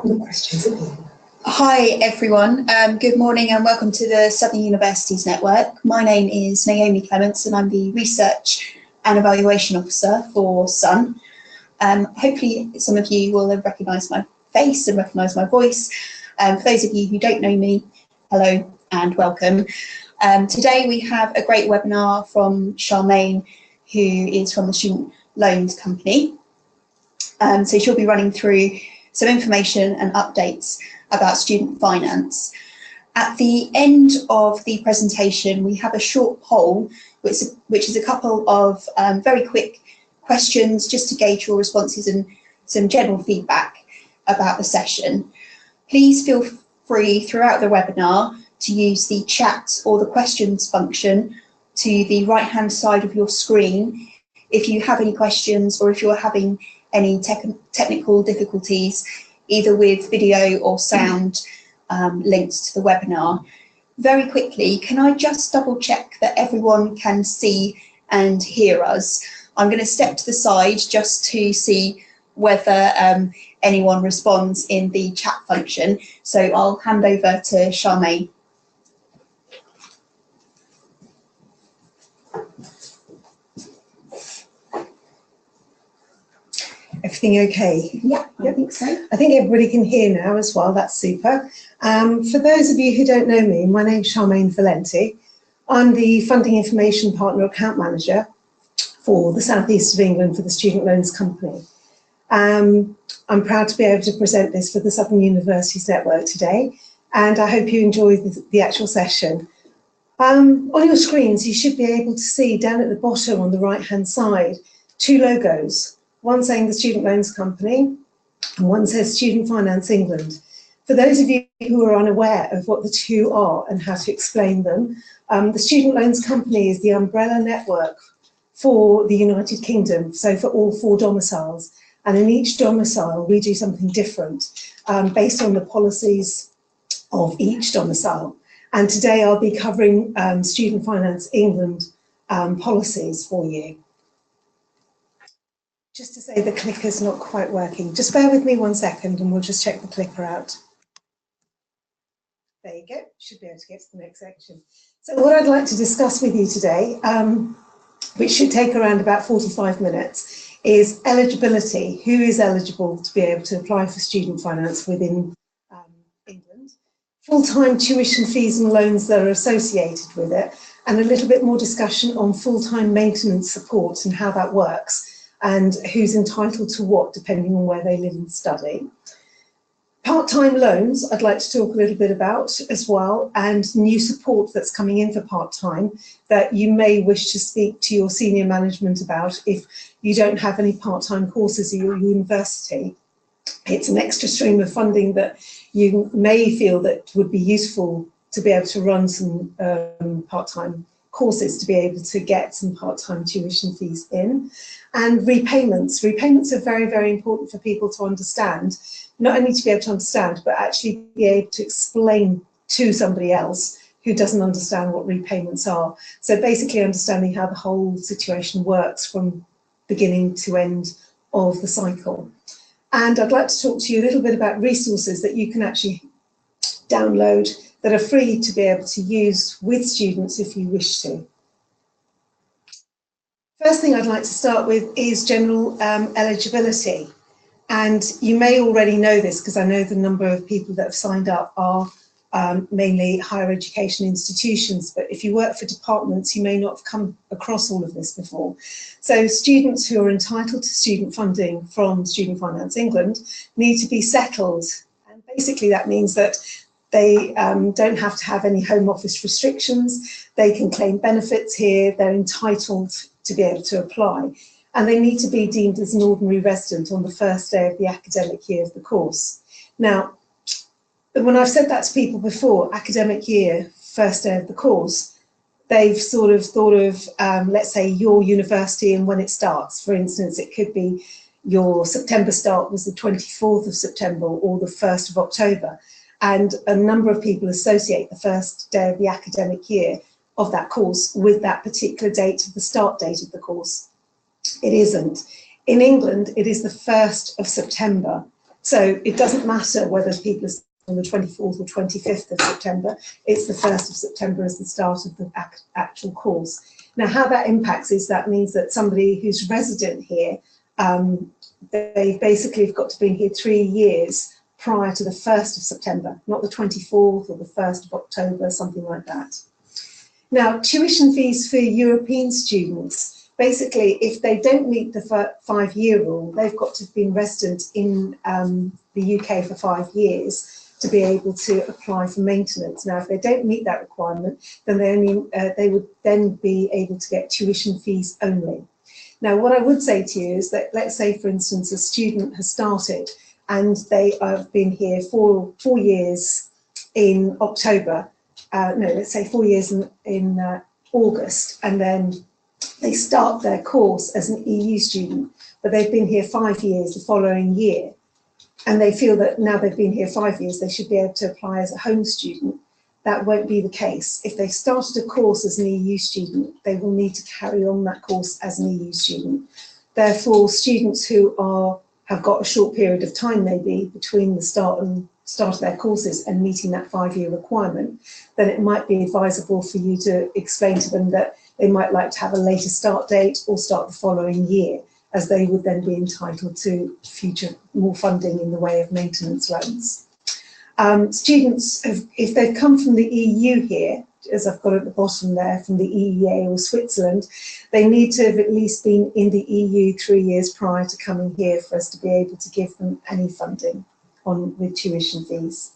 all the questions at the end. Hi everyone, good morning and welcome to the Southern Universities Network. My name is Naomi Clements and I'm the Research and Evaluation Officer for SUN. Hopefully some of you will have recognised my face and recognise my voice. For those of you who don't know me, hello and welcome. Today we have a great webinar from Charmaine, who is from the Student Loans Company. So she'll be running through some information and updates about student finance. At the end of the presentation, we have a short poll, which is a couple of very quick questions just to gauge your responses and some general feedback about the session. Please feel free throughout the webinar to use the chat or the questions function to the right-hand side of your screen if you have any questions or if you're having any technical difficulties, either with video or sound links to the webinar. Very quickly, can I just double check that everyone can see and hear us? I'm going to step to the side just to see whether anyone responds in the chat function. So I'll hand over to Charmaine. Everything okay? Yeah, I think so. I think everybody can hear now as well, that's super. For those of you who don't know me, my name's Charmaine Valenti. I'm the Funding Information Partner Account Manager for the South East of England for the Student Loans Company. I'm proud to be able to present this for the Southern Universities Network today, and I hope you enjoy the actual session. On your screens, you should be able to see down at the bottom on the right-hand side, two logos. One saying the Student Loans Company and one says Student Finance England. For those of you who are unaware of what the two are and how to explain them, the Student Loans Company is the umbrella network for the United Kingdom, so for all 4 domiciles. And in each domicile, we do something different based on the policies of each domicile. And today I'll be covering Student Finance England policies for you. Just to say the clicker's not quite working. Just bear with me 1 second and we'll just check the clicker out. There you go, should be able to get to the next section. So what I'd like to discuss with you today, which should take around about 45 minutes, is eligibility. Who is eligible to be able to apply for student finance within England? Full-time tuition fees and loans that are associated with it, and a little bit more discussion on full-time maintenance support and how that works, and who's entitled to what depending on where they live and study. Part-time loans I'd like to talk a little bit about as well, and new support that's coming in for part-time that you may wish to speak to your senior management about if you don't have any part-time courses at your university. It's an extra stream of funding that you may feel that would be useful to be able to run some part-time courses to be able to get some part-time tuition fees in. And repayments. Repayments are very, very important for people to understand, not only to be able to understand, but actually be able to explain to somebody else who doesn't understand what repayments are. So basically understanding how the whole situation works from beginning to end of the cycle. And I'd like to talk to you a little bit about resources that you can actually download that are free to be able to use with students if you wish to. First thing I'd like to start with is general eligibility. And you may already know this because I know the number of people that have signed up are mainly higher education institutions, but if you work for departments, you may not have come across all of this before. So students who are entitled to student funding from Student Finance England need to be settled. And basically that means that they don't have to have any home office restrictions. They can claim benefits here. They're entitled to be able to apply. And they need to be deemed as an ordinary resident on the first day of the academic year of the course. Now, when I've said that to people before, academic year, first day of the course, they've sort of thought of, let's say, your university and when it starts. For instance, it could be your September start was the 24th of September or the 1st of October. And a number of people associate the first day of the academic year of that course with that particular date of the start date of the course. It isn't. In England, it is the 1st of September. So it doesn't matter whether people are on the 24th or 25th of September, it's the 1st of September as the start of the actual course. Now, how that impacts is that means that somebody who's resident here, they basically have got to be here 3 years prior to the 1st of September, not the 24th or the 1st of October, something like that. Now, tuition fees for European students, basically, if they don't meet the 5-year rule, they've got to have been resident in the UK for 5 years to be able to apply for maintenance. Now, if they don't meet that requirement, then they would then be able to get tuition fees only. Now, what I would say to you is that, let's say, for instance, a student has started and they have been here for 4 years in October, let's say 4 years in August, and then they start their course as an EU student, but they've been here 5 years the following year, and they feel that now they've been here 5 years, they should be able to apply as a home student. That won't be the case. If they've started a course as an EU student, they will need to carry on that course as an EU student. Therefore, students who have got a short period of time maybe between the start of their courses and meeting that 5-year requirement, then it might be advisable for you to explain to them that they might like to have a later start date or start the following year, as they would then be entitled to future more funding in the way of maintenance loans. Students, if they've come from the EU here, as I've got at the bottom there, from the EEA or Switzerland, they need to have at least been in the EU 3 years prior to coming here for us to be able to give them any funding with tuition fees.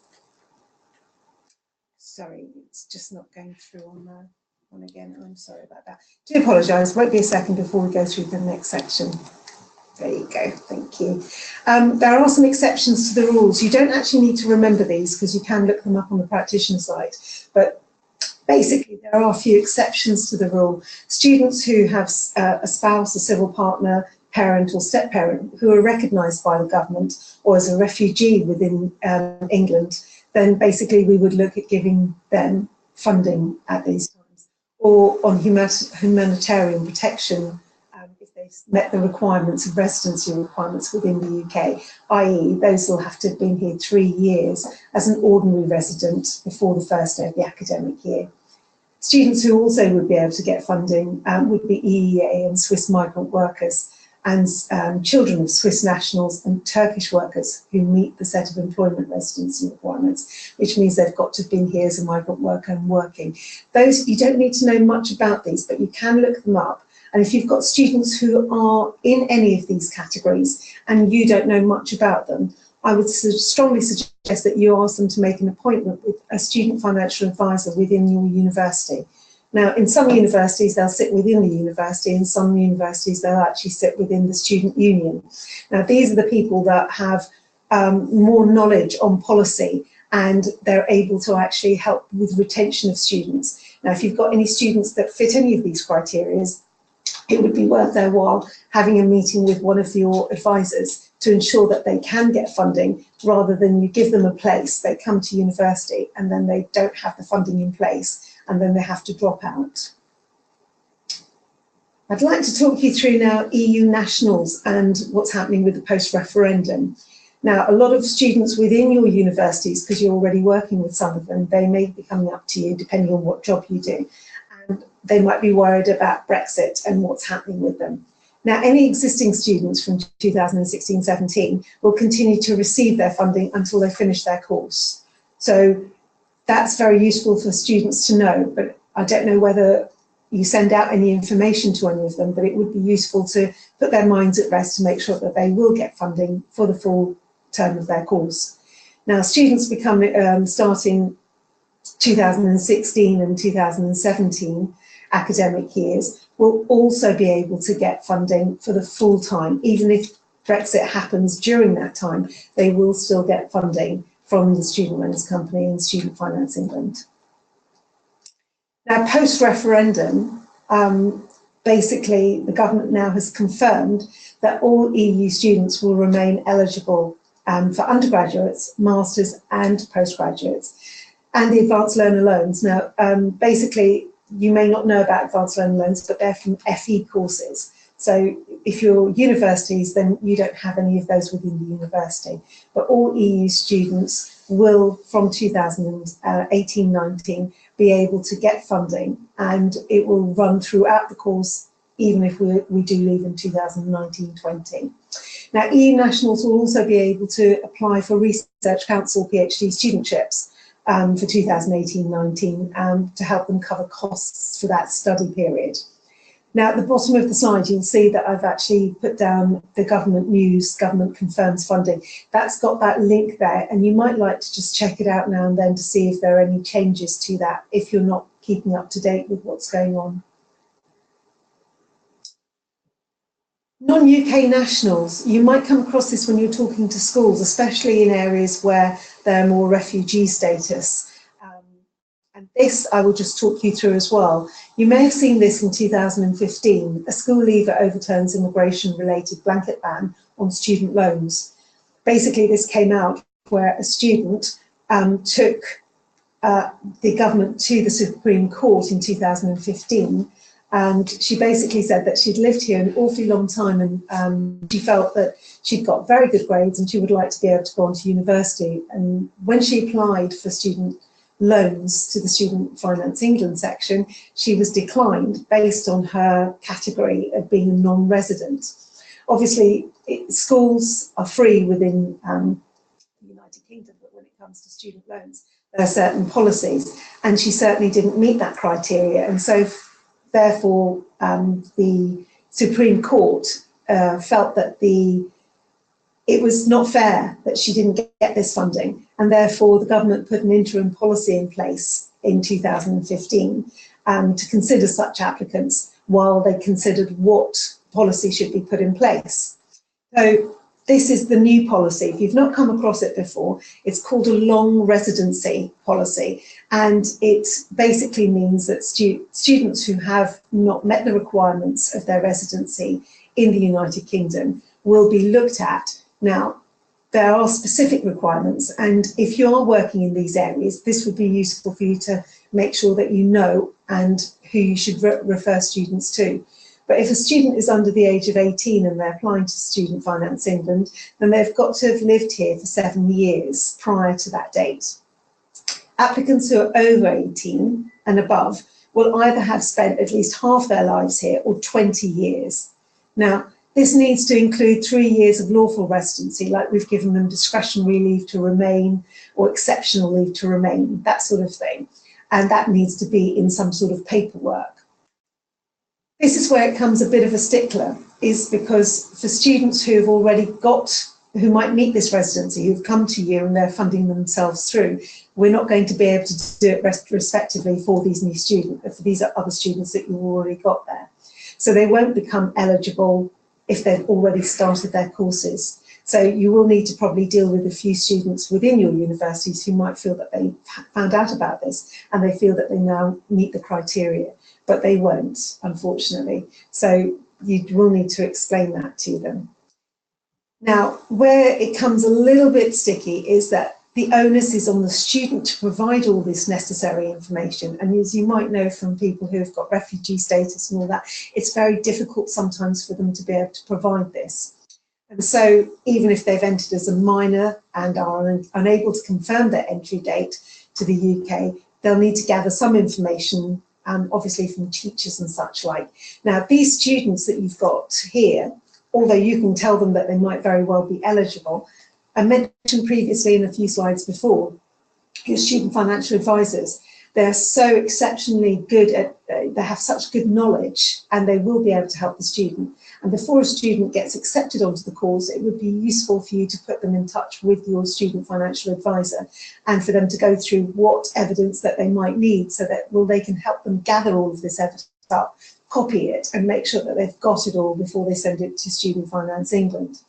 Sorry, it's just not going through on again. I'm sorry about that. Do apologise, won't be a second before we go through the next section. There you go, thank you. There are some exceptions to the rules. You don't actually need to remember these because you can look them up on the practitioner site, but basically there are a few exceptions to the rule. Students who have a spouse, a civil partner, parent or step-parent who are recognised by the government or as a refugee within England, then basically we would look at giving them funding at these times, or on humanitarian protection if they've met the requirements of residency requirements within the UK, i.e. those will have to have been here 3 years as an ordinary resident before the first day of the academic year. Students who also would be able to get funding would be EEA and Swiss migrant workers, and children of Swiss nationals and Turkish workers who meet the set of employment residency requirements, which means they've got to have been here as a migrant worker and working. Those, you don't need to know much about these, but you can look them up. And if you've got students who are in any of these categories and you don't know much about them, I would strongly suggest that you ask them to make an appointment with a student financial advisor within your university. Now, in some universities, they'll sit within the university. In some universities, they'll actually sit within the student union. Now, these are the people that have more knowledge on policy, and they're able to actually help with retention of students. Now, if you've got any students that fit any of these criteria, it would be worth their while having a meeting with one of your advisors to ensure that they can get funding, rather than you give them a place, they come to university and then they don't have the funding in place, and then they have to drop out. I'd like to talk you through now EU nationals and what's happening with the post-referendum. Now, a lot of students within your universities, because you're already working with some of them, they may be coming up to you depending on what job you do, and they might be worried about Brexit and what's happening with them. Now, any existing students from 2016-17 will continue to receive their funding until they finish their course. So that's very useful for students to know, but I don't know whether you send out any information to any of them, but it would be useful to put their minds at rest to make sure that they will get funding for the full term of their course. Now, students starting 2016 and 2017 academic years will also be able to get funding for the full time. Even if Brexit happens during that time, they will still get funding from the Student Loans Company and Student Finance England. Now, post-referendum, basically the government now has confirmed that all EU students will remain eligible for undergraduates, masters and postgraduates, and the advanced learner loans. Now, basically, you may not know about advanced learner loans, but they're from FE courses. So if you're universities, then you don't have any of those within the university. But all EU students will, from 2018-19, be able to get funding, and it will run throughout the course, even if we do leave in 2019-20. Now, EU nationals will also be able to apply for Research Council PhD studentships for 2018-19 to help them cover costs for that study period. Now, at the bottom of the slide, you'll see that I've actually put down the government news, government confirms funding. That's got that link there, and you might like to just check it out now and then to see if there are any changes to that if you're not keeping up to date with what's going on. Non-UK nationals, you might come across this when you're talking to schools, especially in areas where they're more refugee status. And this I will just talk you through as well. You may have seen this in 2015. A school leaver overturns immigration-related blanket ban on student loans. Basically, this came out where a student took the government to the Supreme Court in 2015, and she basically said that she'd lived here an awfully long time, and she felt that she'd got very good grades and she would like to be able to go on to university. And when she applied for student loans to the Student Finance England section, she was declined based on her category of being a non-resident. Obviously, schools are free within the United Kingdom, but when it comes to student loans, there are certain policies, and she certainly didn't meet that criteria. And so, therefore, the Supreme Court felt that it was not fair that she didn't get this funding, and therefore the government put an interim policy in place in 2015 to consider such applicants while they considered what policy should be put in place. So this is the new policy. If you've not come across it before, it's called a long residency policy, and it basically means that students who have not met the requirements of their residency in the United Kingdom will be looked at. Now, there are specific requirements, and if you are working in these areas, this would be useful for you to make sure that you know and who you should refer students to. But if a student is under the age of 18 and they're applying to Student Finance England, then they've got to have lived here for 7 years prior to that date. Applicants who are over 18 and above will either have spent at least half their lives here or 20 years. Now, this needs to include 3 years of lawful residency, like we've given them discretionary leave to remain or exceptional leave to remain, that sort of thing. And that needs to be in some sort of paperwork. This is where it comes a bit of a stickler, is because for students who have already who might meet this residency, who've come to you and they're funding themselves through, we're not going to be able to do it retrospectively for these new students, for these other students that you've already got there. So they won't become eligible if they've already started their courses. So you will need to probably deal with a few students within your universities who might feel that they found out about this and they feel that they now meet the criteria, but they won't, unfortunately. So you will need to explain that to them. Now, where it comes a little bit sticky is that the onus is on the student to provide all this necessary information. And as you might know from people who have got refugee status and all that, it's very difficult sometimes for them to be able to provide this. And so even if they've entered as a minor and are unable to confirm their entry date to the UK, they'll need to gather some information, obviously from teachers and such like. Now, these students that you've got here, although you can tell them that they might very well be eligible, I mentioned previously in a few slides before, your student financial advisors, they're so exceptionally good at, they have such good knowledge, and they will be able to help the student. And before a student gets accepted onto the course, it would be useful for you to put them in touch with your student financial advisor and for them to go through what evidence that they might need, so that they can help them gather all of this evidence up, copy it, and make sure that they've got it all before they send it to Student Finance England.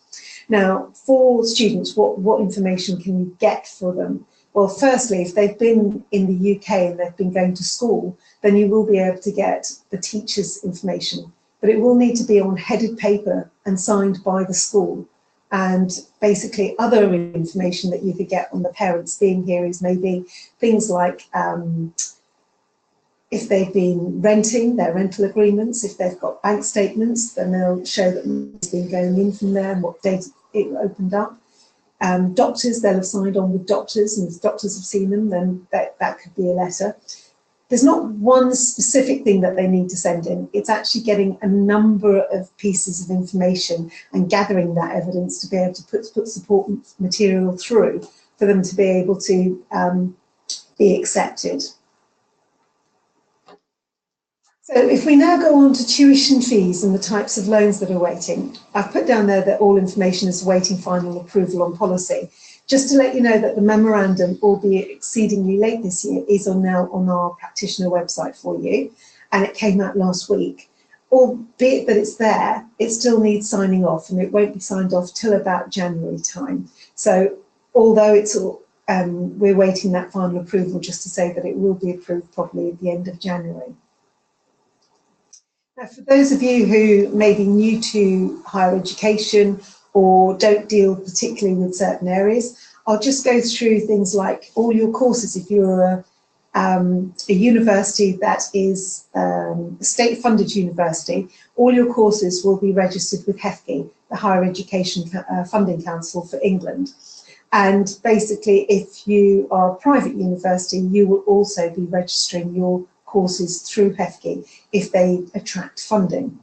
Now, for students, what information can you get for them? Well, firstly, if they've been in the UK and they've been going to school, then you will be able to get the teacher's information, but it will need to be on headed paper and signed by the school. And basically other information that you could get on the parents being here is maybe things like If they've been renting, their rental agreements. If they've got bank statements, then they'll show that money's been going in from there and what date it opened up. Doctors, they'll have signed on with doctors, and if doctors have seen them, then that could be a letter. There's not one specific thing that they need to send in. It's actually getting a number of pieces of information and gathering that evidence to be able to put support material through for them to be able to be accepted. So if we now go on to tuition fees and the types of loans that are waiting, I've put down there that all information is awaiting final approval on policy. Just to let you know that the memorandum, albeit exceedingly late this year, is now on our practitioner website for you, and it came out last week. Albeit that it's there, it still needs signing off, and it won't be signed off till about January time. So although it's we're waiting that final approval, just to say that it will be approved probably at the end of January. Now, for those of you who may be new to higher education or don't deal particularly with certain areas, I'll just go through things like all your courses. If you're a university that is a state-funded university, all your courses will be registered with HEFCE, the Higher Education Funding Council for England. And basically, if you are a private university, you will also be registering your courses through HEFCE if they attract funding.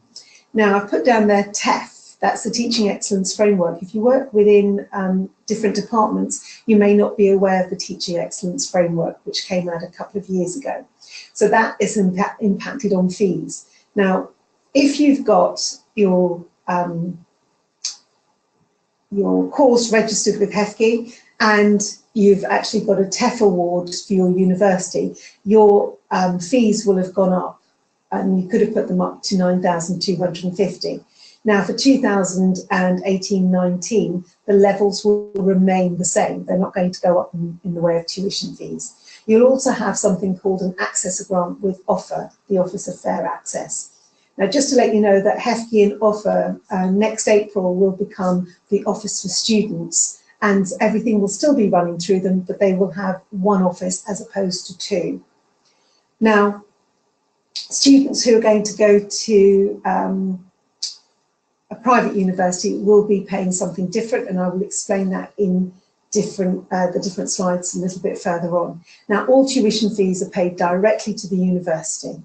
Now, I've put down there TEF, that's the Teaching Excellence Framework. If you work within different departments, you may not be aware of the Teaching Excellence Framework, which came out a couple of years ago. So that is impacted on fees. Now, if you've got your course registered with HEFCE and you've actually got a TEF award for your university, your fees will have gone up, and you could have put them up to 9,250. Now for 2018-19, the levels will remain the same. They're not going to go up in the way of tuition fees. You'll also have something called an accessor grant with OFFA, the Office of Fair Access. Now, just to let you know that HEFCE and OFFA next April will become the Office for Students, and everything will still be running through them, but they will have one office as opposed to two. Now, students who are going to go to a private university will be paying something different, and I will explain that in the different slides a little bit further on. Now, all tuition fees are paid directly to the university.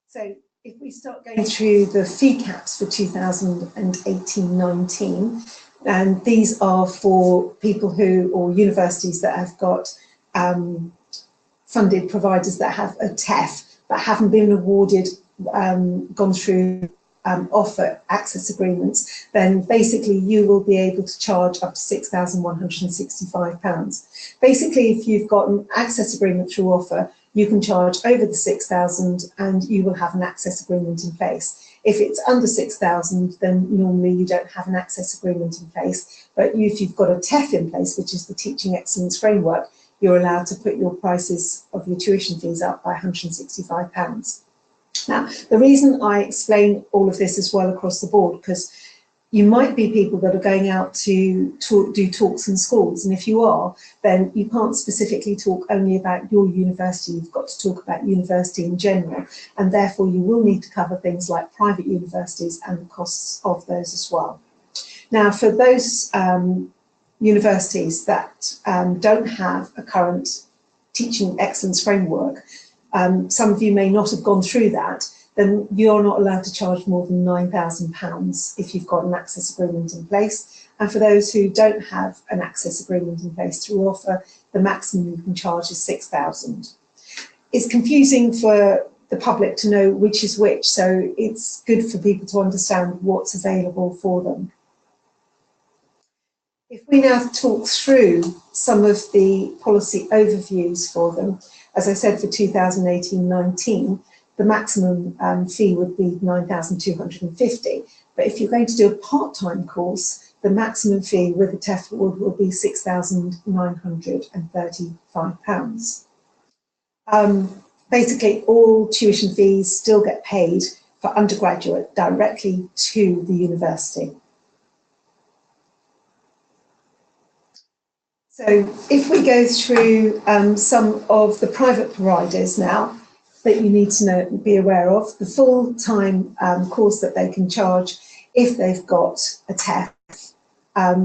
So if we start going through the fee caps for 2018-19, and these are for people who, or universities that have got funded providers that have a TEF but haven't been awarded, gone through offer access agreements, then basically you will be able to charge up to £6,165. Basically, if you've got an access agreement through offer, you can charge over the 6,000 and you will have an access agreement in place. If it's under 6,000, then normally you don't have an access agreement in place. But if you've got a TEF in place, which is the Teaching Excellence Framework, you're allowed to put your prices of your tuition fees up by £165. Now, the reason I explain all of this as well across the board, because you might be people that are going out to do talks in schools, and if you are, then you can't specifically talk only about your university, you've got to talk about university in general, and therefore you will need to cover things like private universities and the costs of those as well. Now, for those universities that don't have a current Teaching Excellence Framework, some of you may not have gone through that, then you're not allowed to charge more than £9,000 if you've got an access agreement in place. And for those who don't have an access agreement in place through offer, the maximum you can charge is £6,000. It's confusing for the public to know which is which, so it's good for people to understand what's available for them. If we now talk through some of the policy overviews for them, as I said, for 2018-19, the maximum fee would be £9,250. But if you're going to do a part-time course, the maximum fee with a TEF award will be £6,935. Basically, all tuition fees still get paid for undergraduate directly to the university. So if we go through some of the private providers now that you need to be aware of, the full-time course that they can charge if they've got a TEF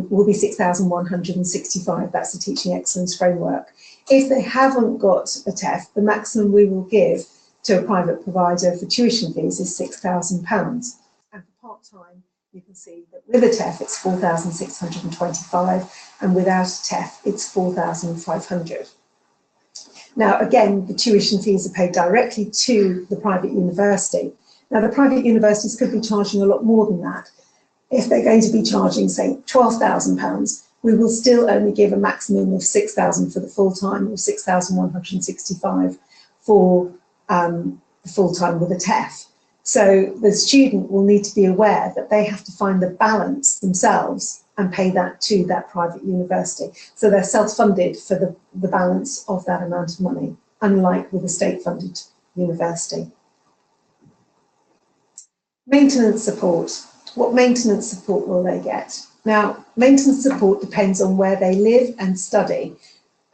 will be £6,165. That's the Teaching Excellence Framework. If they haven't got a TEF, the maximum we will give to a private provider for tuition fees is £6,000. And for part-time, you can see that with a TEF it's 4,625, and without a TEF it's 4,500. Now again, the tuition fees are paid directly to the private university. Now the private universities could be charging a lot more than that. If they're going to be charging, say, £12,000, we will still only give a maximum of £6,000 for the full-time, or £6,165 for the full-time with a TEF. So the student will need to be aware that they have to find the balance themselves and pay that to that private university. So they're self-funded for the balance of that amount of money, unlike with a state-funded university. Maintenance support. What maintenance support will they get? Now, maintenance support depends on where they live and study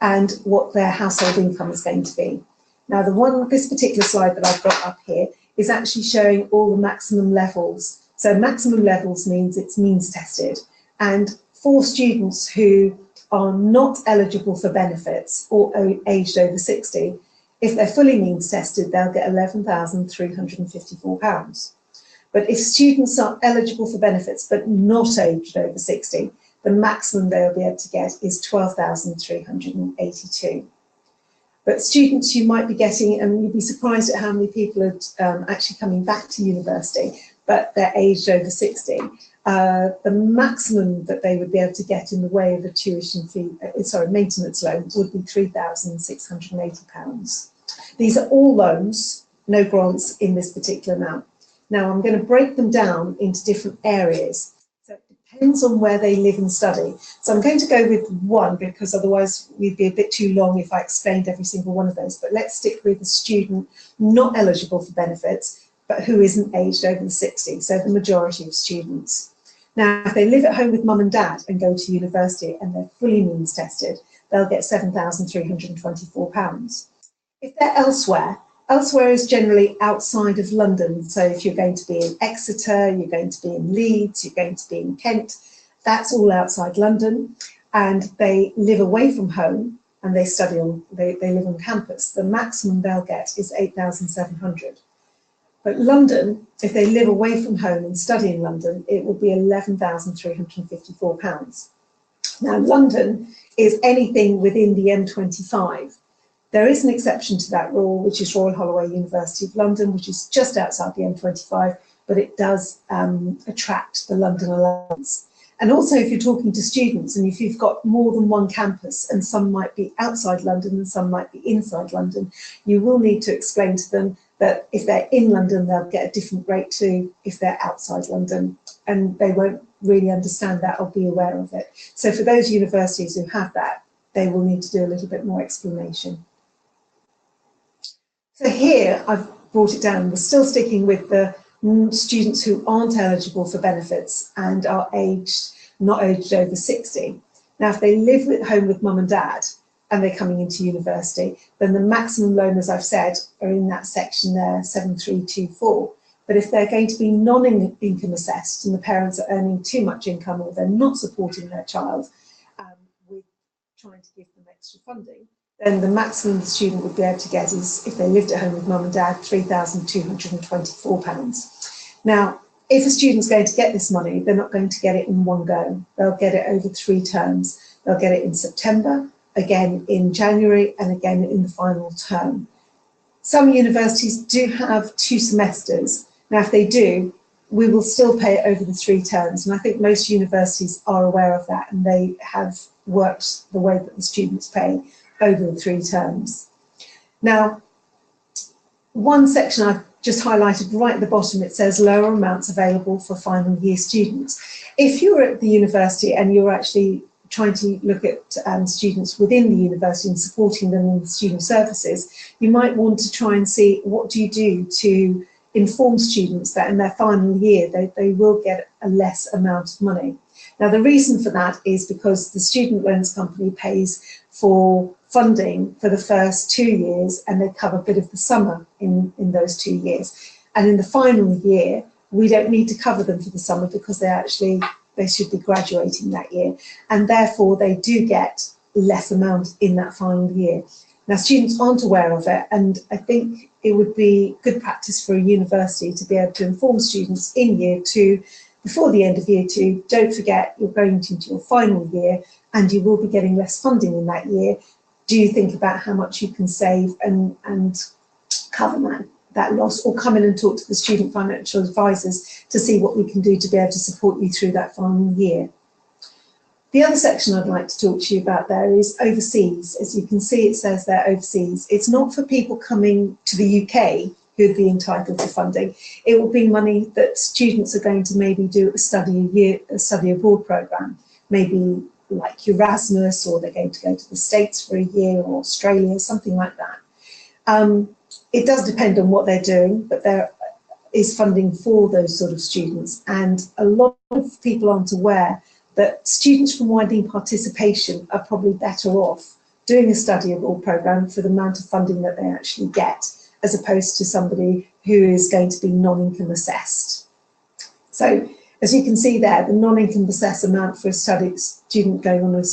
and what their household income is going to be. Now, this particular slide that I've got up here is actually showing all the maximum levels. So maximum levels means it's means tested. And for students who are not eligible for benefits or aged over 60, if they're fully means tested, they'll get £11,354. But if students are eligible for benefits but not aged over 60, the maximum they'll be able to get is £12,382. But students you might be getting, and you'd be surprised at how many people are actually coming back to university, but they're aged over 60. The maximum that they would be able to get in the way of a tuition fee, maintenance loan would be £3,680. These are all loans, no grants in this particular amount. Now I'm going to break them down into different areas. So it depends on where they live and study. So I'm going to go with one because otherwise we'd be a bit too long if I explained every single one of those. But let's stick with a student not eligible for benefits, but who isn't aged over 60. So the majority of students. Now, if they live at home with mum and dad and go to university and they're fully means tested, they'll get £7,324. If they're elsewhere is generally outside of London. So if you're going to be in Exeter, you're going to be in Leeds, you're going to be in Kent, that's all outside London. And they live away from home and they study they live on campus. The maximum they'll get is £8,700. But London, if they live away from home and study in London, it will be £11,354. Now, London is anything within the M25. There is an exception to that rule, which is Royal Holloway University of London, which is just outside the M25, but it does attract the London Allowance. And also, if you're talking to students and if you've got more than one campus and some might be outside London and some might be inside London, you will need to explain to them that if they're in London, they'll get a different rate to if they're outside London, and they won't really understand that or be aware of it. So for those universities who have that, they will need to do a little bit more explanation. So here I've brought it down. We're still sticking with the students who aren't eligible for benefits and are not aged over 60. Now, if they live at home with mum and dad and they're coming into university, then the maximum loan, as I've said, are in that section there, 7324. But if they're going to be non-income assessed and the parents are earning too much income or they're not supporting their child with trying to give them extra funding, then the maximum the student would be able to get is, if they lived at home with mum and dad, £3,224. Now, if a student's going to get this money, they're not going to get it in one go. They'll get it over 3 terms. They'll get it in September, again in January, and again in the final term. Some universities do have 2 semesters. Now, if they do, we will still pay it over the 3 terms. And I think most universities are aware of that, and they have worked the way that the students pay over the 3 terms. Now, one section I've just highlighted right at the bottom, it says lower amounts available for final year students. If you're at the university and you're actually trying to look at students within the university and supporting them in the student services, you might want to try and see what do you do to inform students that in their final year they will get a less amount of money. Now, the reason for that is because the student loans company pays for funding for the first 2 years, and they cover a bit of the summer in those 2 years. And in the final year, we don't need to cover them for the summer because they should be graduating that year. And therefore, they do get less amount in that final year. Now, students aren't aware of it, and I think it would be good practice for a university to be able to inform students in year 2, before the end of year 2, don't forget you're going into your final year and you will be getting less funding in that year. Do you think about how much you can save and cover that loss, or come in and talk to the student financial advisors to see what we can do to be able to support you through that final year. The other section I'd like to talk to you about there is overseas. As you can see, it says there overseas. It's not for people coming to the UK who'd be entitled to funding. It will be money that students are going to maybe do a study abroad programme, maybe like Erasmus, or they're going to go to the States for a year, or Australia, something like that. It does depend on what they're doing, but there is funding for those sort of students. And a lot of people aren't aware that students from widening participation are probably better off doing a study abroad programme for the amount of funding that they actually get, as opposed to somebody who is going to be non-income assessed. So, as you can see there, the non-income assessed amount for a student going on a,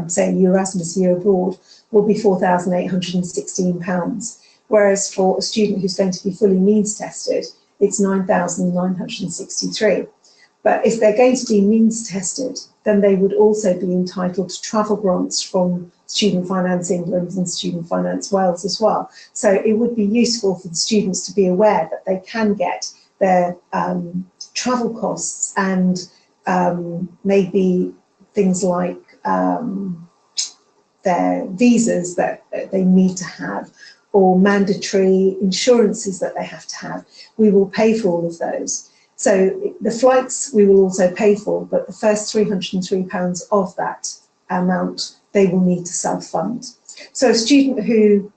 say, Erasmus year abroad will be £4,816, whereas for a student who's going to be fully means tested, it's £9,963. But if they're going to be means tested, then they would also be entitled to travel grants from Student Finance England and Student Finance Wales as well. So it would be useful for the students to be aware that they can get their travel costs and maybe things like their visas that they need to have, or mandatory insurances that they have to have. We will pay for all of those. So the flights we will also pay for, but the first £303 of that amount they will need to self-fund. So a student who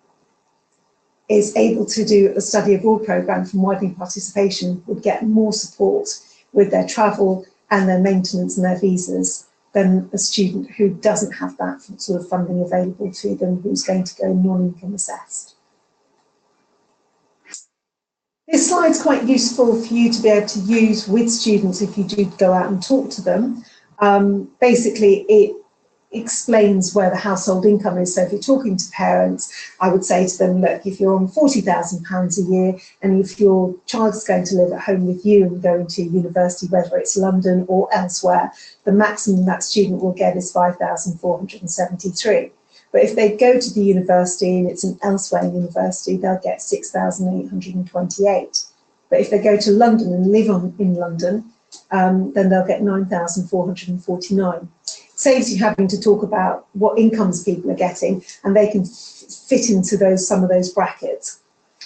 is able to do a study abroad programme from widening participation would get more support with their travel and their maintenance and their visas than a student who doesn't have that sort of funding available to them, who's going to go non-income assessed. This slide's quite useful for you to be able to use with students if you do go out and talk to them. Basically, it explains where the household income is. So if you're talking to parents, I would say to them, look, if you're on £40,000 a year and if your child is going to live at home with you and go into university, whether it's London or elsewhere, the maximum that student will get is £5,473. But if they go to the university and it's an elsewhere university, they'll get £6,828. But if they go to London and live in London, then they'll get £9,449. Saves you having to talk about what incomes people are getting, and they can fit into some of those brackets.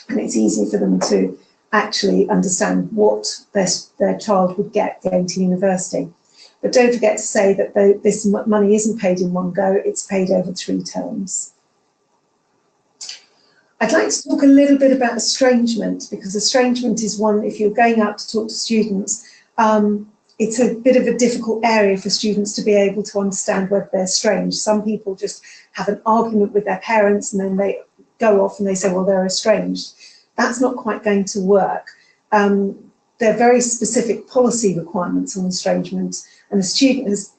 And it's easy for them to actually understand what their child would get going to university. But don't forget to say that this money isn't paid in one go, it's paid over 3 terms. I'd like to talk a little bit about estrangement, because estrangement is one, if you're going out to talk to students, it's a bit of a difficult area for students to be able to understand whether they're estranged. Some people just have an argument with their parents and then they go off and they say, well, they're estranged. That's not quite going to work. There are very specific policy requirements on estrangement, and the student has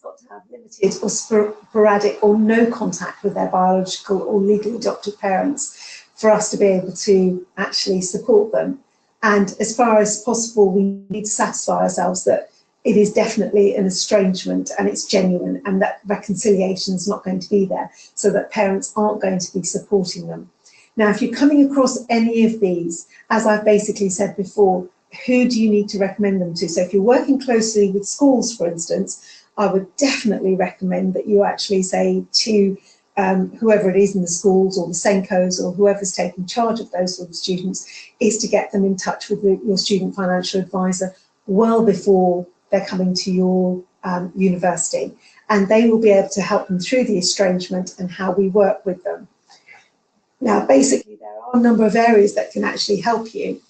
got to have limited or sporadic or no contact with their biological or legally adopted parents for us to be able to actually support them. And as far as possible, we need to satisfy ourselves that it is definitely an estrangement and it's genuine, and that reconciliation is not going to be there, so that parents aren't going to be supporting them. Now, if you're coming across any of these, as I've basically said before, who do you need to recommend them to? So if you're working closely with schools, for instance, I would definitely recommend that you actually say to whoever it is in the schools, or the SENCOs, or whoever's taking charge of those sort of students, is to get them in touch with your student financial advisor well before they're coming to your university. And they will be able to help them through the estrangement and how we work with them. Now, basically, there are a number of areas that can actually help you.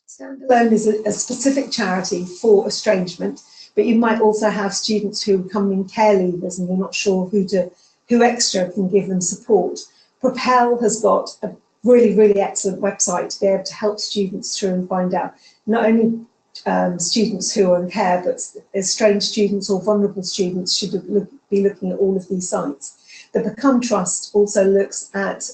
Standalone is a specific charity for estrangement, But you might also have students who come in care leavers and you're not sure who extra can give them support. Propel has got a really, really excellent website to be able to help students through and find out not only students who are in care, but estranged students or vulnerable students should be looking at all of these sites. The Become Trust also looks at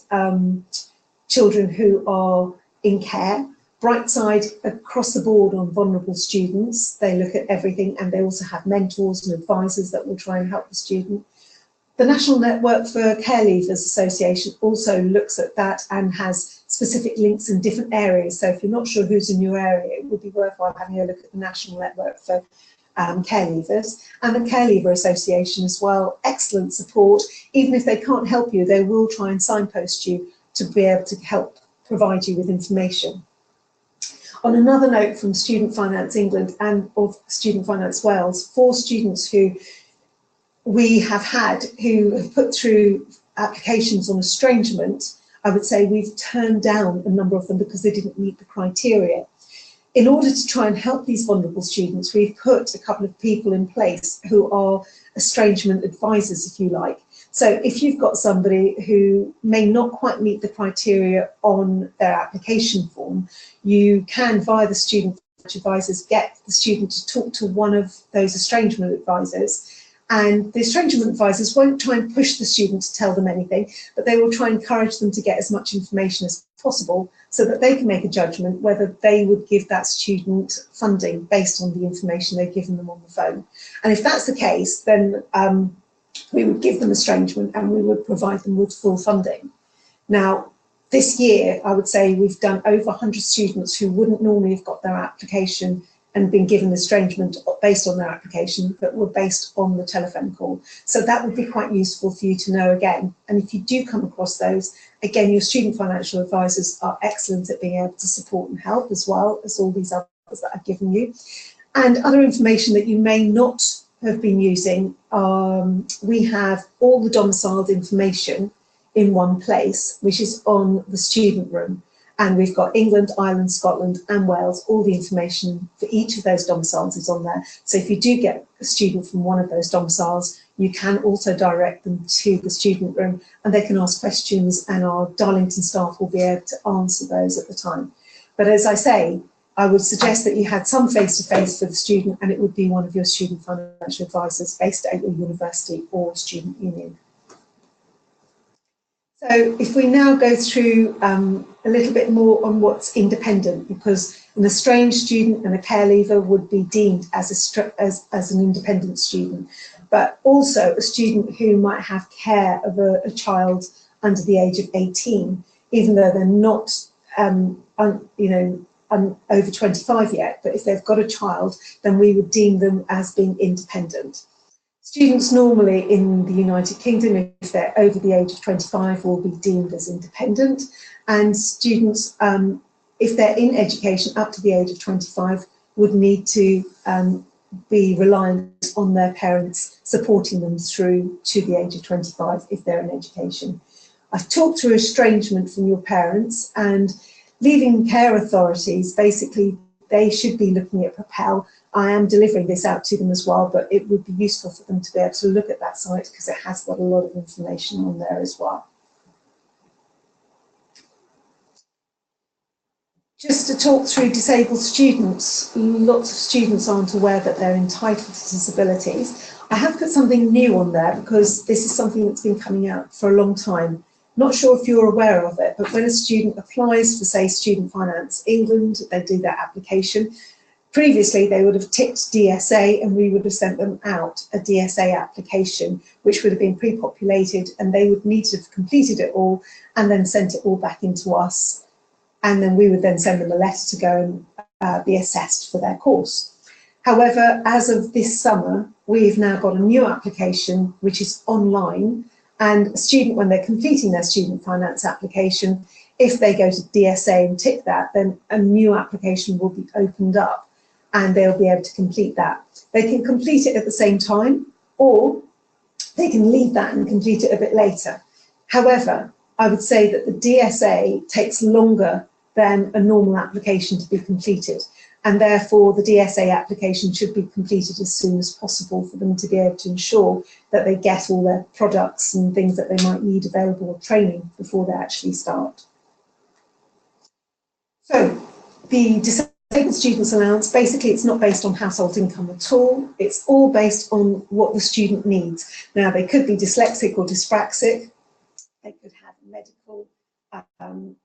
children who are in care. Brightside, across the board on vulnerable students, they look at everything, and they also have mentors and advisors that will try and help the student. The National Network for Care Leavers Association also looks at that and has specific links in different areas. So if you're not sure who's in your area, it would be worthwhile having a look at the National Network for Care Leavers. And the Care Leaver Association as well, excellent support. Even if they can't help you, they will try and signpost you to be able to help provide you with information. On another note from Student Finance England and of Student Finance Wales, 4 students who we have had who have put through applications on estrangement, I would say we've turned down a number of them because they didn't meet the criteria. In order to try and help these vulnerable students, we've put a couple of people in place who are estrangement advisors, if you like. So if you've got somebody who may not quite meet the criteria on their application form, you can, via the student advisors, get the student to talk to one of those estrangement advisors. And the estrangement advisors won't try and push the student to tell them anything, but they will try and encourage them to get as much information as possible so that they can make a judgment whether they would give that student funding based on the information they've given them on the phone. And if that's the case, then we would give them estrangement and we would provide them with full funding. Now, this year, I would say we've done over 100 students who wouldn't normally have got their application and been given estrangement based on their application, but were based on the telephone call. So that would be quite useful for you to know again. And if you do come across those, again, your student financial advisors are excellent at being able to support and help, as well as all these others that I've given you. And other information that you may not have been using, we have all the domiciled information in one place, which is on the student room. And we've got England, Ireland, Scotland and Wales, all the information for each of those domiciles is on there. So if you do get a student from one of those domiciles, you can also direct them to the student room and they can ask questions and our Darlington staff will be able to answer those at the time. But as I say, I would suggest that you had some face-to-face for the student and it would be one of your student financial advisors based at your university or student union. So if we now go through a little bit more on what's independent, because an estranged student and a care leaver would be deemed as an independent student, but also a student who might have care of a child under the age of 18, even though they're not over 25 yet, but if they've got a child, then we would deem them as being independent. Students normally in the United Kingdom, if they're over the age of 25, will be deemed as independent. And students, if they're in education up to the age of 25, would need to be reliant on their parents supporting them through to the age of 25 if they're in education. I've talked through estrangement from your parents, and leaving care authorities, basically, they should be looking at Propel. I am delivering this out to them as well, but it would be useful for them to be able to look at that site because it has got a lot of information on there as well. Just to talk through disabled students, lots of students aren't aware that they're entitled to disabilities. I have put something new on there because this is something that's been coming out for a long time. Not sure if you're aware of it, but when a student applies for, say, Student Finance England, they do their application. Previously, they would have ticked DSA and we would have sent them out a DSA application, which would have been pre-populated and they would need to have completed it all and then sent it all back into us. And then we would then send them a letter to go and be assessed for their course. However, as of this summer, we've now got a new application, which is online. And a student, when they're completing their student finance application, if they go to DSA and tick that, then a new application will be opened up and they'll be able to complete that. They can complete it at the same time, or they can leave that and complete it a bit later. However, I would say that the DSA takes longer than a normal application to be completed. and therefore the DSA application should be completed as soon as possible for them to be able to ensure that they get all their products and things that they might need available or training before they actually start. So the Disabled Students Allowance, basically it's not based on household income at all, it's all based on what the student needs. Now they could be dyslexic or dyspraxic, they could have medical,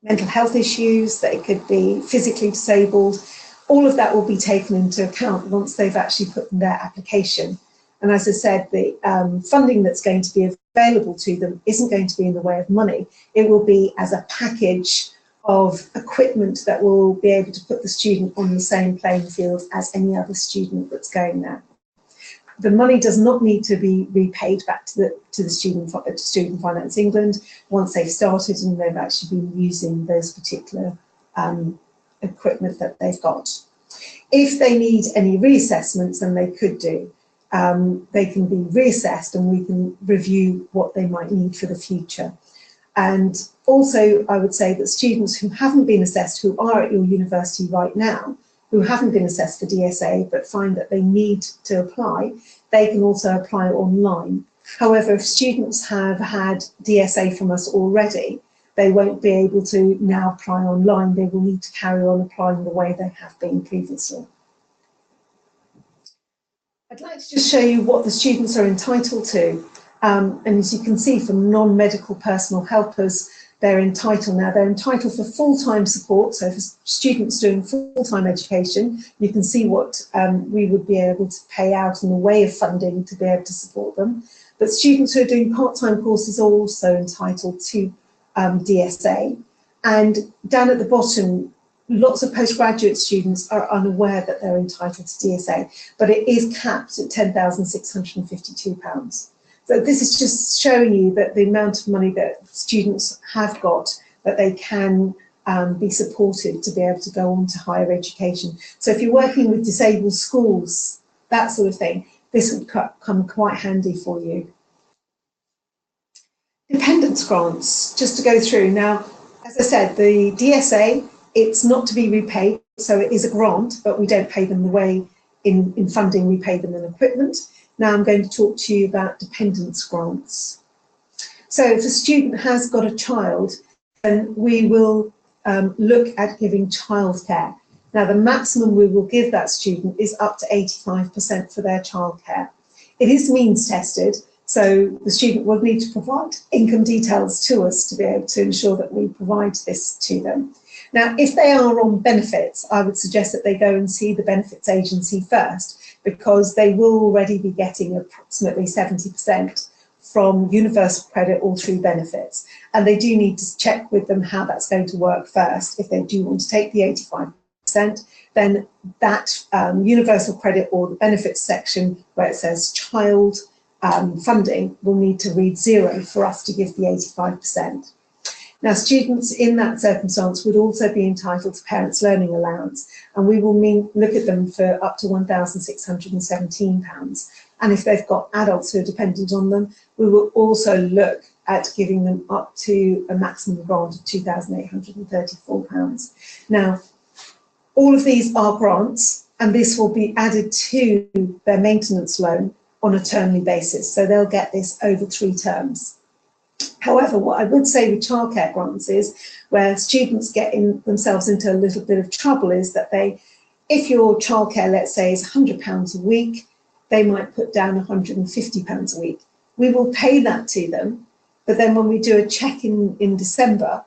mental health issues, they could be physically disabled. All of that will be taken into account once they've actually put in their application. And as I said, the funding that's going to be available to them isn't going to be in the way of money. It will be as a package of equipment that will be able to put the student on the same playing field as any other student that's going there. The money does not need to be repaid back to Student Finance England once they've started and they've actually been using those particular equipment that they've got. If they need any reassessments, then they could do. They can be reassessed and we can review what they might need for the future. And also, I would say that students who haven't been assessed, who are at your university right now, who haven't been assessed for DSA but find that they need to apply, they can also apply online. However, if students have had DSA from us already, they won't be able to now apply online. They will need to carry on applying the way they have been previously. I'd like to just show you what the students are entitled to. And as you can see from non-medical personal helpers, they're entitled for full-time support. So for students doing full-time education, you can see what we would be able to pay out in the way of funding to be able to support them. But students who are doing part-time courses are also entitled to DSA. And down at the bottom, lots of postgraduate students are unaware that they're entitled to DSA, but it is capped at £10,652. So this is just showing you that the amount of money that students have got, that they can be supported to be able to go on to higher education. So if you're working with disabled schools, that sort of thing, this would come quite handy for you. Dependence grants, just to go through. Now, as I said, the DSA, it's not to be repaid, so it is a grant, but we don't pay them the way in funding we pay them in equipment. Now I'm going to talk to you about dependence grants. So if a student has got a child, then we will look at giving childcare. Now the maximum we will give that student is up to 85% for their childcare. It is means tested, so the student will need to provide income details to us to be able to ensure that we provide this to them. Now, if they are on benefits, I would suggest that they go and see the benefits agency first, because they will already be getting approximately 70% from universal credit or through benefits. And they do need to check with them how that's going to work first. If they do want to take the 85%, then that universal credit or the benefits section where it says child funding will need to read 0 for us to give the 85%. Now, students in that circumstance would also be entitled to Parents' Learning Allowance, and we will look at them for up to £1,617. And if they've got adults who are dependent on them, we will also look at giving them up to a maximum grant of £2,834. Now, all of these are grants, and this will be added to their maintenance loan on a termly basis, so they'll get this over 3 terms. However, what I would say with childcare grants is where students get themselves into a little bit of trouble is that if your childcare, let's say, is £100 a week, they might put down £150 a week. We will pay that to them, but then when we do a check in December,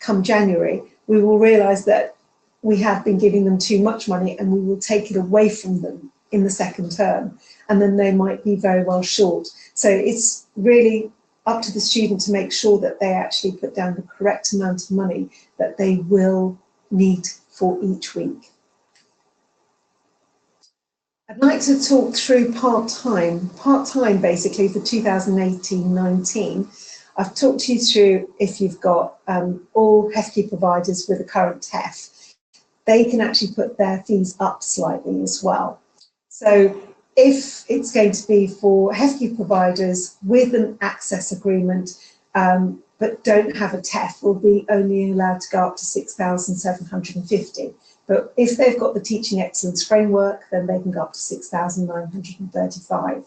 come January, we will realise that we have been giving them too much money and we will take it away from them in the second term, and then they might be very well short. So it's really up to the student to make sure that they actually put down the correct amount of money that they will need for each week. I'd like to talk through part-time. Part-time basically for 2018-19. I've talked you through if you've got all HEFCE providers with a current TEF, they can actually put their fees up slightly as well. So if it's going to be for HEFCE providers with an access agreement but don't have a TEF, will be only allowed to go up to 6,750. But if they've got the Teaching Excellence Framework, then they can go up to 6,935.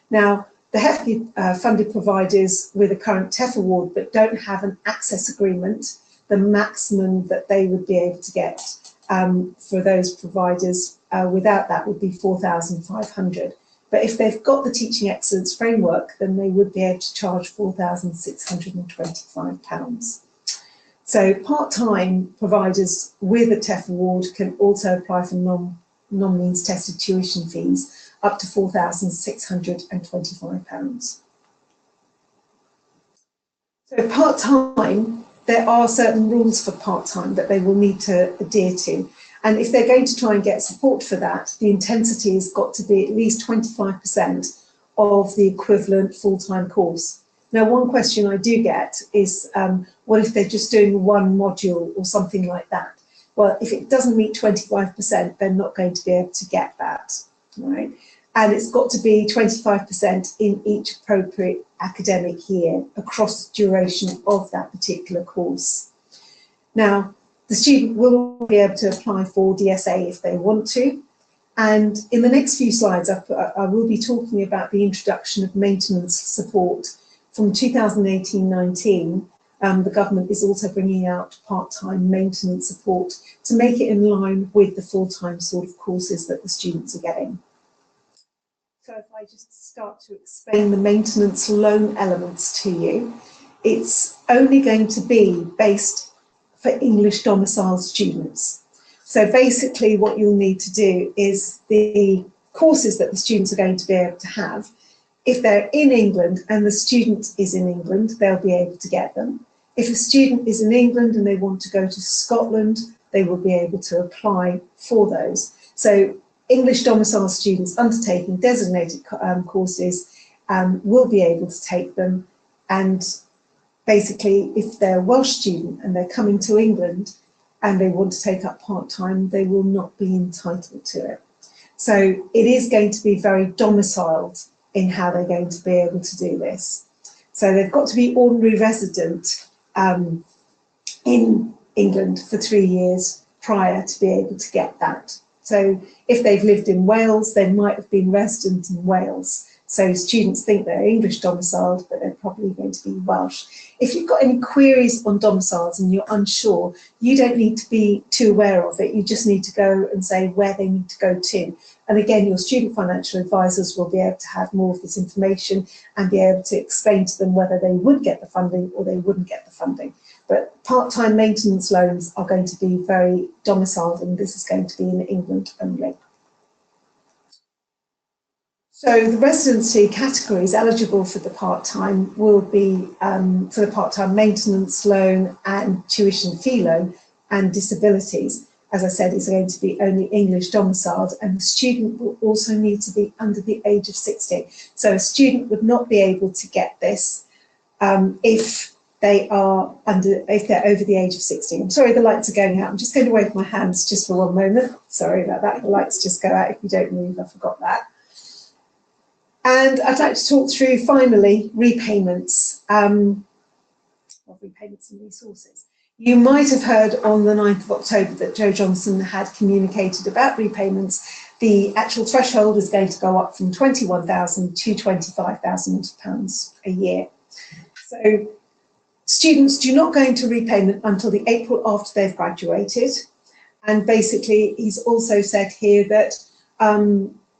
Now, the heavily funded providers with a current TEF award but don't have an access agreement, the maximum that they would be able to get for those providers without that would be 4,500. But if they've got the Teaching Excellence Framework, then they would be able to charge £4,625. So part-time providers with a TEF award can also apply for non-means tested tuition fees up to £4,625. So part-time, there are certain rules for part-time that they will need to adhere to. And if they're going to try and get support for that, the intensity has got to be at least 25% of the equivalent full-time course. Now, one question I do get is, what if they're just doing one module or something like that? Well, if it doesn't meet 25%, they're not going to be able to get that, right? And it's got to be 25% in each appropriate academic year across the duration of that particular course. Now, the student will be able to apply for DSA if they want to. And in the next few slides, I will be talking about the introduction of maintenance support. From 2018-19, the government is also bringing out part-time maintenance support to make it in line with the full-time sort of courses that the students are getting. So if I just start to explain the maintenance loan elements to you, it's only going to be based for English domiciled students. So basically what you'll need to do is the courses that the students are going to be able to have, if they're in England and the student is in England, they'll be able to get them. If a student is in England and they want to go to Scotland, they will be able to apply for those. So English domiciled students undertaking designated courses will be able to take them, and basically if they're a Welsh student and they're coming to England and they want to take up part-time, they will not be entitled to it. So it is going to be very domiciled in how they're going to be able to do this. So they've got to be ordinary resident in England for 3 years prior to be able to get that. So if they've lived in Wales, they might have been resident in Wales. So students think they're English domiciled, but they're probably going to be Welsh. If you've got any queries on domiciles and you're unsure, you don't need to be too aware of it. You just need to go and say where they need to go to. And again, your student financial advisors will be able to have more of this information and be able to explain to them whether they would get the funding or they wouldn't get the funding. But part-time maintenance loans are going to be very domiciled, and this is going to be in England only. So the residency categories eligible for the part-time will be for the part-time maintenance loan and tuition fee loan and disabilities. As I said, is going to be only English domiciled, and the student will also need to be under the age of 60. So a student would not be able to get this if they're over the age of 60. I'm sorry, the lights are going out. I'm just going to wave my hands just for one moment. Sorry about that. The lights just go out if you don't move. I forgot that. And I'd like to talk through, finally, repayments of repayments and resources. You might have heard on the 9th of October that Joe Johnson had communicated about repayments. The actual threshold is going to go up from £21,000 to £25,000 a year. So students do not go into repayment until the April after they've graduated. And basically, he's also said here that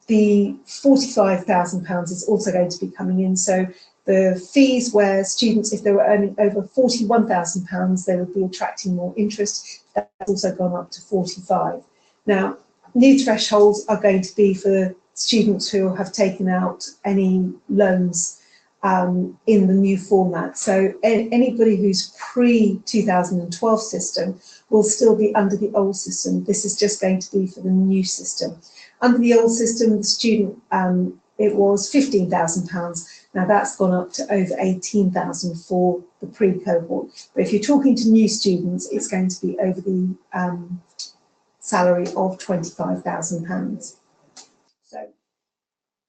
the £45,000 is also going to be coming in. So the fees where students, if they were earning over £41,000, they would be attracting more interest. That's also gone up to 45. Now, new thresholds are going to be for students who have taken out any loans in the new format. So anybody who's pre-2012 system will still be under the old system. This is just going to be for the new system. Under the old system, the student, it was £15,000. Now that's gone up to over £18,000 for the pre-cohort. But if you're talking to new students, it's going to be over the salary of £25,000. So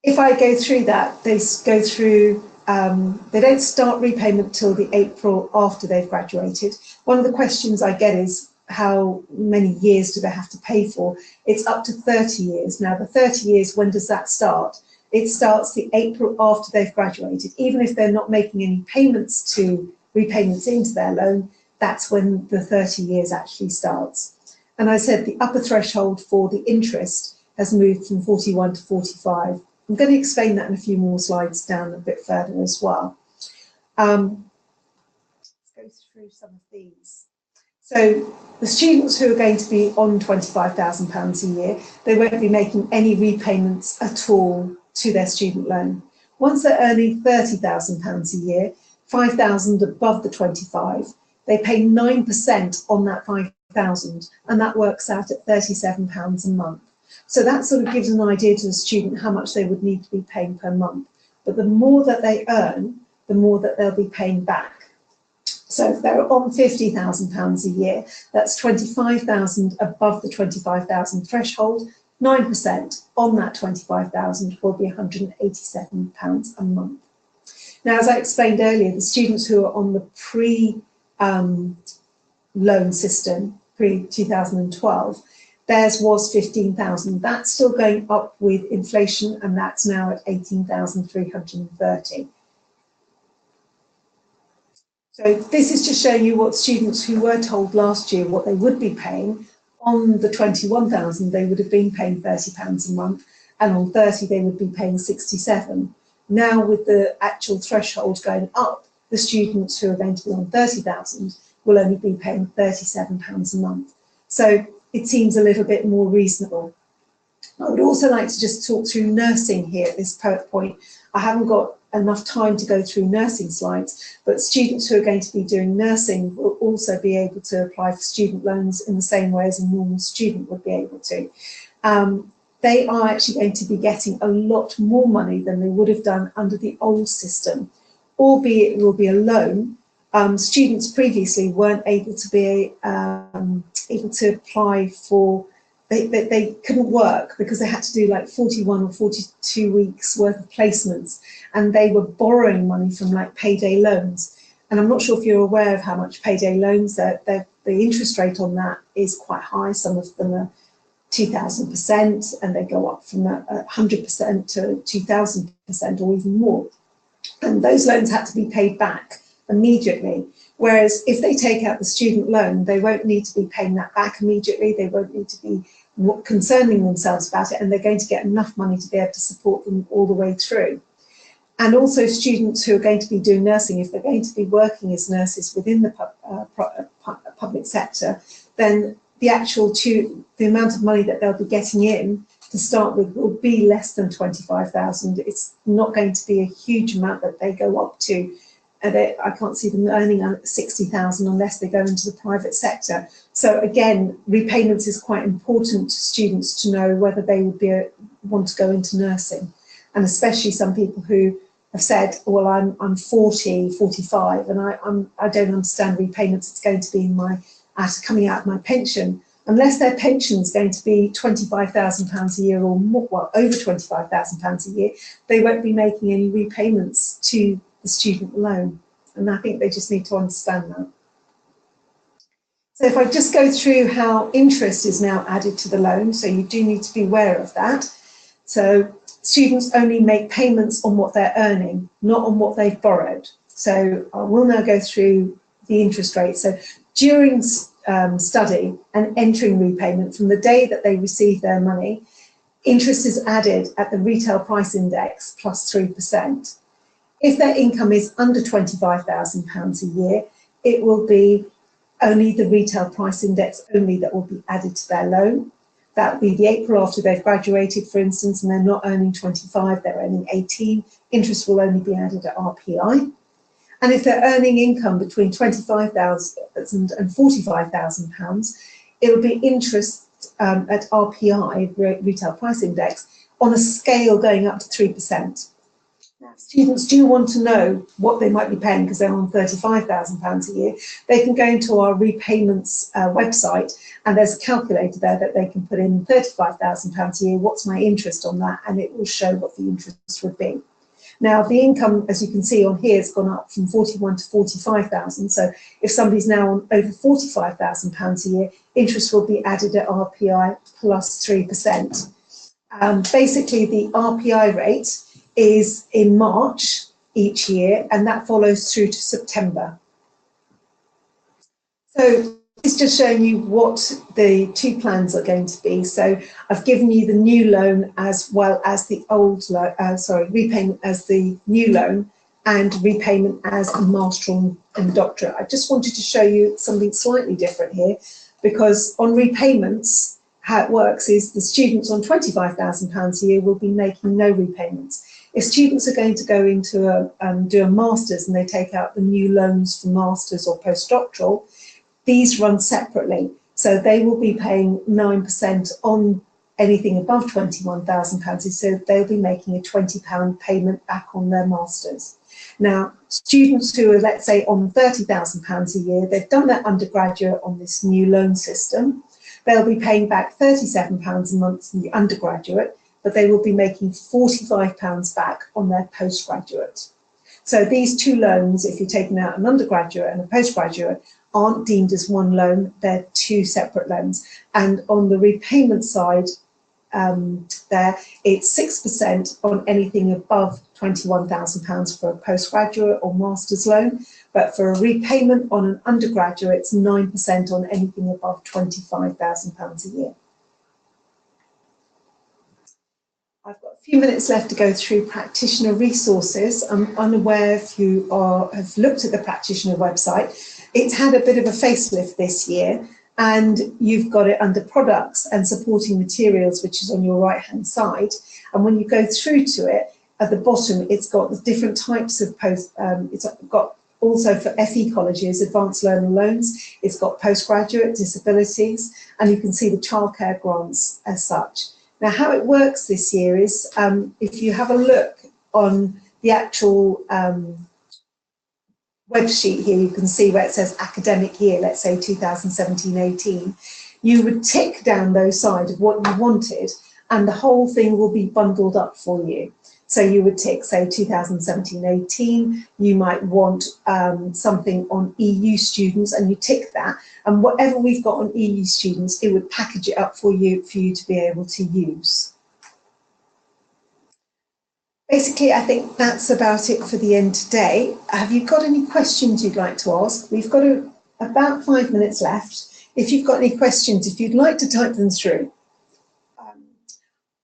if I go through that, they go through, they don't start repayment till the April after they've graduated. One of the questions I get is, how many years do they have to pay for. It's up to 30 years. Now, the 30 years, when does that start? It starts the April after they've graduated. Even if they're not making any repayments into their loan, that's when the 30 years actually starts. And I said the upper threshold for the interest has moved from 41 to 45. I'm going to explain that in a few more slides down a bit further as well. Let's go through some of these. So the students who are going to be on £25,000 a year, they won't be making any repayments at all to their student loan. Once they're earning £30,000 a year, 5,000 above the 25, they pay 9% on that 5,000, and that works out at £37 a month. So that sort of gives an idea to the student how much they would need to be paying per month. But the more that they earn, the more that they'll be paying back. So if they're on £50,000 a year, that's 25,000 above the 25,000 threshold. 9% on that 25,000 will be £187 a month. Now, as I explained earlier, the students who are on the pre-loan system, pre-2012, theirs was 15,000. That's still going up with inflation, and that's now at 18,330. So this is just showing you what students who were told last year what they would be paying. On the 21,000, they would have been paying £30 a month, and on 30, they would be paying 67. Now, with the actual threshold going up, the students who are going to be on 30,000 will only be paying £37 a month. So it seems a little bit more reasonable. I would also like to just talk through nursing here at this point. I haven't got enough time to go through nursing slides, but students who are going to be doing nursing will also be able to apply for student loans in the same way as a normal student would be able to. They are actually going to be getting a lot more money than they would have done under the old system, albeit it will be a loan. Students previously weren't able to be able to apply for. They couldn't work because they had to do like 41 or 42 weeks worth of placements, and they were borrowing money from like payday loans. And I'm not sure if you're aware of how much payday loans, the interest rate on that is quite high. Some of them are 2,000%, and they go up from 100% to 2,000% or even more. And those loans had to be paid back immediately. Whereas if they take out the student loan, they won't need to be paying that back immediately. They won't need to be concerning themselves about it, and they're going to get enough money to be able to support them all the way through. And also students who are going to be doing nursing, if they're going to be working as nurses within the public sector, then the amount of money that they'll be getting in to start with will be less than 25,000. It's not going to be a huge amount that they go up to. I can't see them earning 60,000 unless they go into the private sector. So again, repayments is quite important to students to know whether they would want to go into nursing. And especially some people who have said, well, I'm 40, 45, and I don't understand repayments. It's going to be coming out of my pension. Unless their pension is going to be £25,000 a year or more, well, over £25,000 a year, they won't be making any repayments to the student loan. And I think they just need to understand that. So if I just go through how interest is now added to the loan, so you do need to be aware of that. So students only make payments on what they're earning, not on what they've borrowed. So I will now go through the interest rate. So during study and entering repayment, from the day that they receive their money, interest is added at the retail price index plus 3%. If their income is under £25,000 a year, it will be only the retail price index only that will be added to their loan. That will be the April after they've graduated, for instance, and they're not earning 25, they're earning 18. Interest will only be added at RPI. And if they're earning income between £25,000 and £45,000, it'll be interest at RPI, retail price index, on a scale going up to 3%. Now, students do want to know what they might be paying because they're on £35,000 a year. They can go into our repayments website, and there's a calculator there that they can put in £35,000 a year. What's my interest on that? And it will show what the interest would be. Now, the income, as you can see on here, has gone up from 41 to 45,000. So if somebody's now on over £45,000 a year, interest will be added at RPI plus 3%. Basically, the RPI rate is in March each year, and that follows through to September. So it's just showing you what the two plans are going to be. So I've given you the new loan as well as the old loan, repayment as the new loan and repayment as a master and doctorate. I just wanted to show you something slightly different here, because on repayments, how it works is the students on £25,000 a year will be making no repayments. If students are going to go into do a master's and they take out the new loans for masters or postdoctoral, these run separately, so they will be paying 9% on anything above £21,000, so they'll be making a £20 payment back on their masters. Now, students who are, let's say, on £30,000 a year, they've done their undergraduate on this new loan system, they'll be paying back £37 a month in the undergraduate, but they will be making £45 back on their postgraduate. So these two loans, if you're taking out an undergraduate and a postgraduate, aren't deemed as one loan, they're two separate loans. And on the repayment side, there it's 6% on anything above £21,000 for a postgraduate or master's loan, but for a repayment on an undergraduate, it's 9% on anything above £25,000 a year. I've got a few minutes left to go through Practitioner Resources. I'm unaware if you have looked at the Practitioner website. It's had a bit of a facelift this year, and you've got it under Products and Supporting Materials, which is on your right-hand side. And when you go through to it, at the bottom, it's got the different types of it's got also for FE colleges, Advanced Learner Loans. It's got postgraduate, disabilities, and you can see the Childcare Grants as such. Now, how it works this year is, if you have a look on the actual web sheet here, you can see where it says academic year, let's say 2017-18, you would tick down those sides of what you wanted, and the whole thing will be bundled up for you. So you would tick, say, 2017-18, you might want something on EU students, and you tick that, and whatever we've got on EU students, it would package it up for you to be able to use. Basically, I think that's about it for the end today. Have you got any questions you'd like to ask? We've got about 5 minutes left. If you've got any questions, if you'd like to type them through,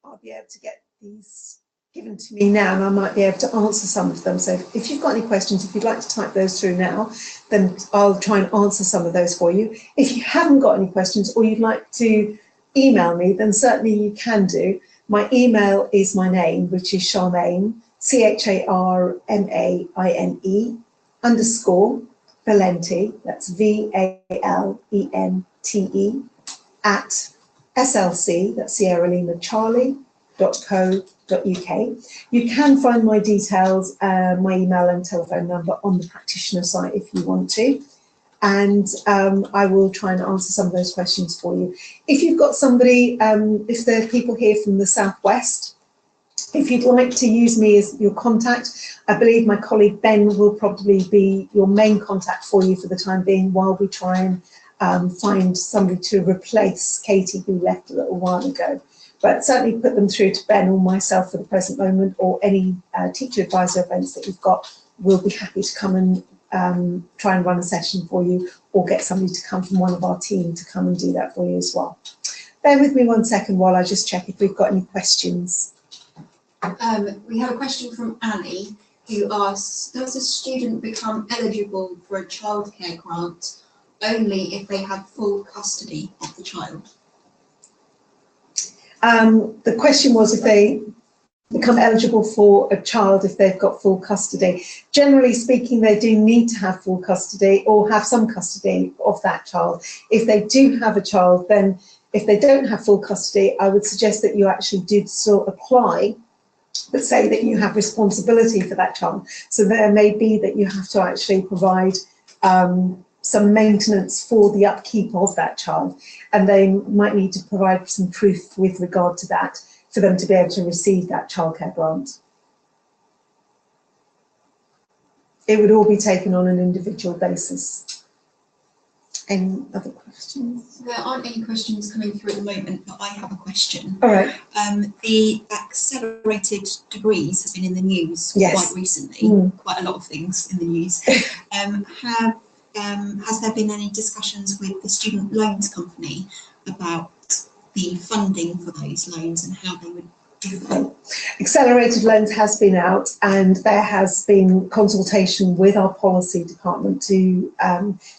I'll be able to get these given to me now, and I might be able to answer some of them. So if you've got any questions, if you'd like to type those through now, then I'll try and answer some of those for you. If you haven't got any questions or you'd like to email me, then certainly you can do. My email is my name, which is Charmaine, CHARMAINE, _ Valente, that's VALENTE, at SLC, that's Sierra Lima Charlie, .co.uk. You can find my details, my email and telephone number on the practitioner site if you want to, and I will try and answer some of those questions for you. If you've got somebody, if there are people here from the southwest, if you'd like to use me as your contact, I believe my colleague Ben will probably be your main contact for you for the time being, while we try and find somebody to replace Katie, who left a little while ago. But certainly put them through to Ben or myself for the present moment, or any teacher advisor events that you've got. We'll be happy to come and try and run a session for you, or get somebody to come from one of our team to come and do that for you as well. Bear with me 1 second while I just check if we've got any questions. We have a question from Annie, who asks, does a student become eligible for a childcare grant only if they have full custody of the child? The question was if they become eligible for a child if they've got full custody. Generally speaking, they do need to have full custody or have some custody of that child. If they do have a child, then if they don't have full custody, I would suggest that you actually do still apply, but say that you have responsibility for that child. So there may be that you have to actually provide some maintenance for the upkeep of that child, and they might need to provide some proof with regard to that for them to be able to receive that childcare grant. it would all be taken on an individual basis. Any other questions? There aren't any questions coming through at the moment, but I have a question. All right. The accelerated degrees have been in the news quite recently, quite a lot of things in the news. Has there been any discussions with the student loans company about the funding for those loans and how they would differ? Accelerated loans has been out, and there has been consultation with our policy department to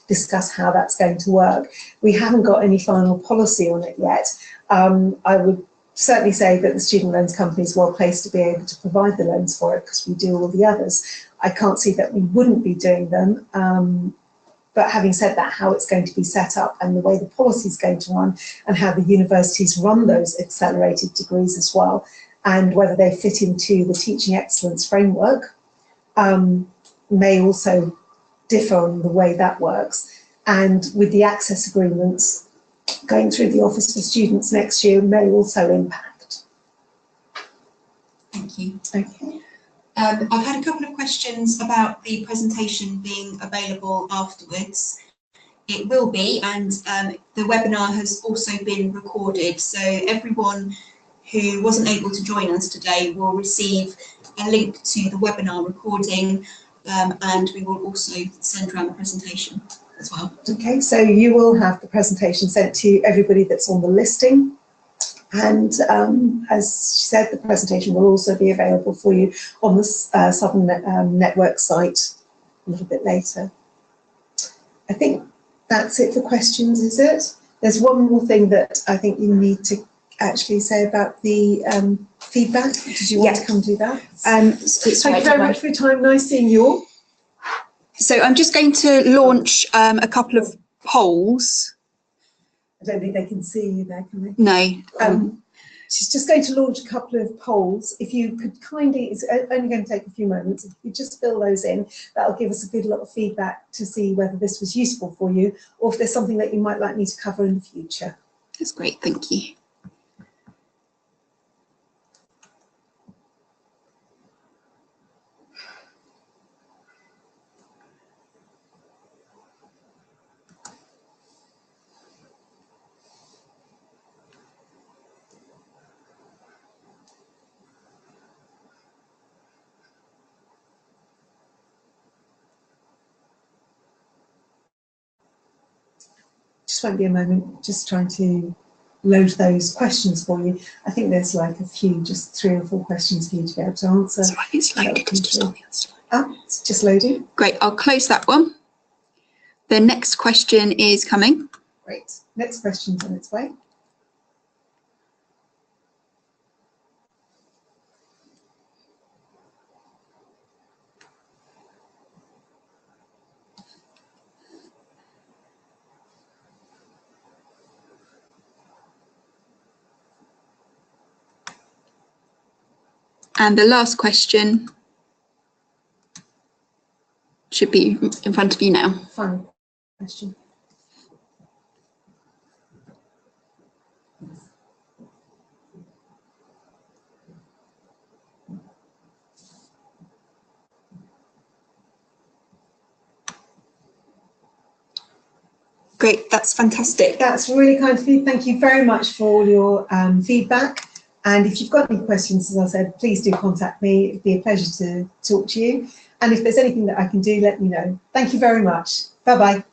discuss how that's going to work. We haven't got any final policy on it yet. I would certainly say that the student loans company is well placed to be able to provide the loans for it because we do all the others. I can't see that we wouldn't be doing them. But having said that, how it's going to be set up and the way the policy is going to run and how the universities run those accelerated degrees as well, and whether they fit into the teaching excellence framework may also differ on the way that works. And with the access agreements going through the Office for Students next year may also impact. Thank you. Okay. I've had a couple of questions about the presentation being available afterwards. It will be, and the webinar has also been recorded, so everyone who wasn't able to join us today will receive a link to the webinar recording, and we will also send around the presentation as well. Okay, so you will have the presentation sent to everybody that's on the listing. And as she said, the presentation will also be available for you on the Southern Network site a little bit later. I think that's it for questions, is it? There's one more thing that I think you need to actually say about the feedback. Did you want to come do that? Thank you very much for your time. Nice seeing you all. So I'm just going to launch a couple of polls. I don't think they can see you there, can they? No. She's just going to launch a couple of polls. If you could kindly, it's only going to take a few moments, if you just fill those in, that'll give us a good lot of feedback to see whether this was useful for you or if there's something that you might like me to cover in the future. That's great, thank you. Just won't be a moment, just trying to load those questions for you. I think there's like a few, just 3 or 4 questions for you to be able to answer. Sorry, it's loaded, it's just on the other slide. Oh, it's just loading. Great, I'll close that one. The next question is coming. Great, next question's on its way. And the last question should be in front of you now. Final question. Great, that's fantastic. That's really kind of you. Thank you very much for all your feedback. And if you've got any questions, as I said, please do contact me. It'd be a pleasure to talk to you. And if there's anything that I can do, let me know. Thank you very much. Bye-bye.